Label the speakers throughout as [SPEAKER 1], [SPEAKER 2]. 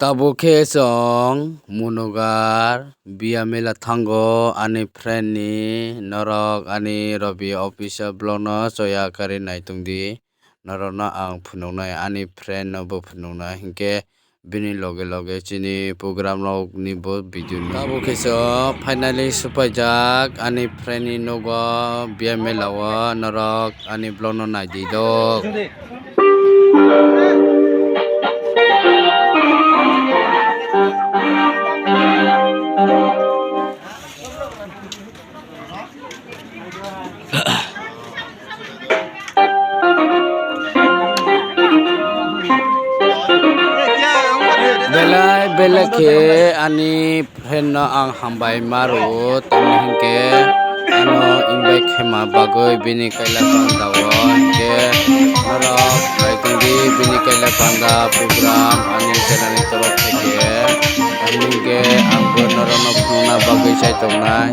[SPEAKER 1] Tabo ke song munugar biamela thango ani friend ni norok ani robi office blono soya kari naitungdi norokno ang phunuknai ani friend no bo phunuknai hinkhe bini loge loge chini program rok ni bo video ni tabo kheso finally supaijak ani friend ni nogo biamela o norok ani blono naidi dok. Belai ke ani friend no ang hambai maru tani hingke ano invite khema bagoi bini kaila panda o hingke norok naitungdi bini kaila panda program ani channel ni torok theke hingke ang norokno phunukna bagoi chaitongnai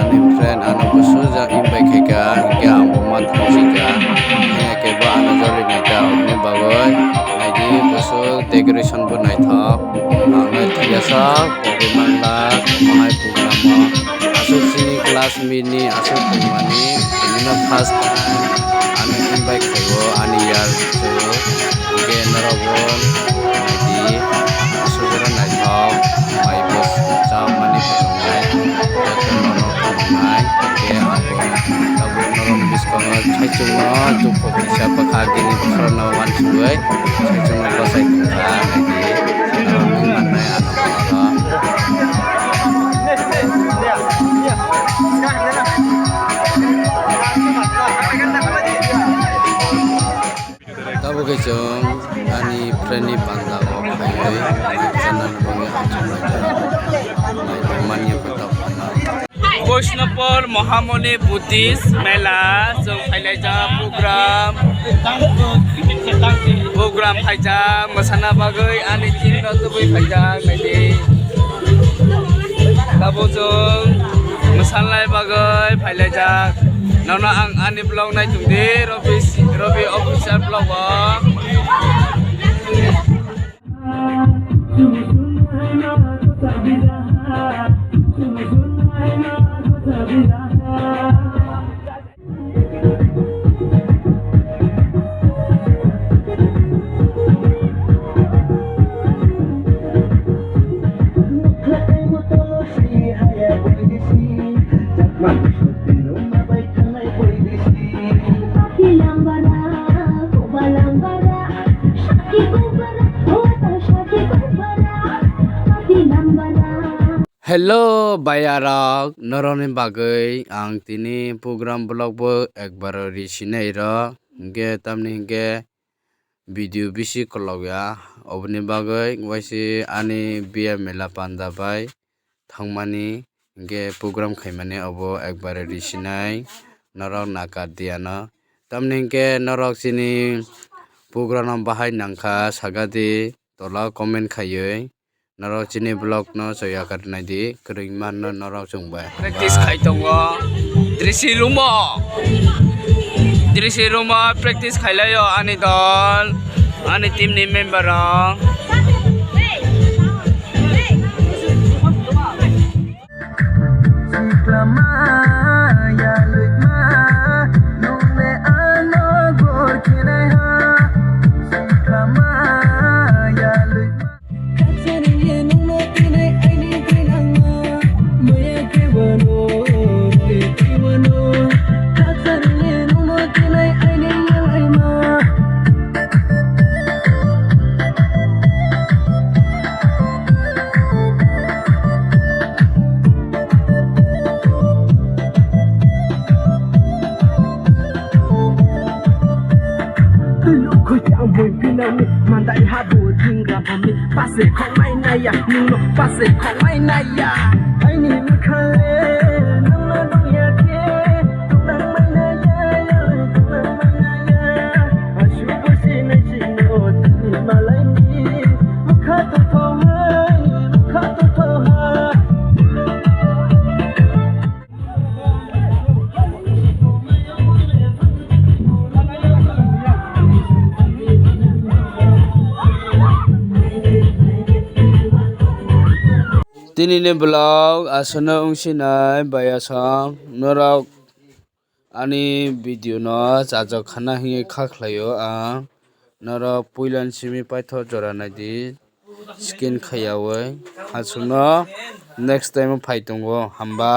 [SPEAKER 1] ani friend ano busuja invite kheka hingke ang man thungsika hingke bo ano joli naita obni bagoi naidi busu decoration bo naithok ang tiasa pogimanda mahai program asuk sini kelas mini asuk pemani ini first time ani invite khayo ani year so ke narabon naidi asukara naithok mai bus cha mani pemai jatno pemai ke ako tabu norom biskona chaichungno tu pogisa pakhagini bakharna wan chuai chaichungno basai tungka naidi manai anak tabo kecong ani friendly panda o khai channel bonge achung raja mai manya patap Vaishnavpur Mahamuni Buddhist Mela jong khailaija program khaija masana bagoi ani tin no tubui khaija naidi tabo jong masalai bagoi khailaija nona ang ani blog nai tungdi robi official blog o Hello bayarok noroni bagai ang tini program blog bo ekbar risinai ro hingke tamni hingke video bisi kologya obni bagai waisi ani bia mela panda bai thangmani hingke program khaimani obo ekbar risinai norok naka diano tamni hingke norok chini program bahai nangkha sagadi tola comment khaioi norok chini blog no soya karnai di keringman no norok chungbai practice khai tongo drisi rumo practice khailayo ani dol ani team ni member rong
[SPEAKER 2] Mandai habu tinggal kami pasir kau main naya nuno pasir kau main naya ini mukale nuno dunia ke tulang main naya tulang main naya asyuku sini sini oti malai ni muka tu tohai
[SPEAKER 1] tinini blog asano ungsinai bayasam norok ani video no chajok khana hingye kha khlaio ang norok puilan simi paitho jora naidi skin khayawui asukno next time o phai tongo hamba.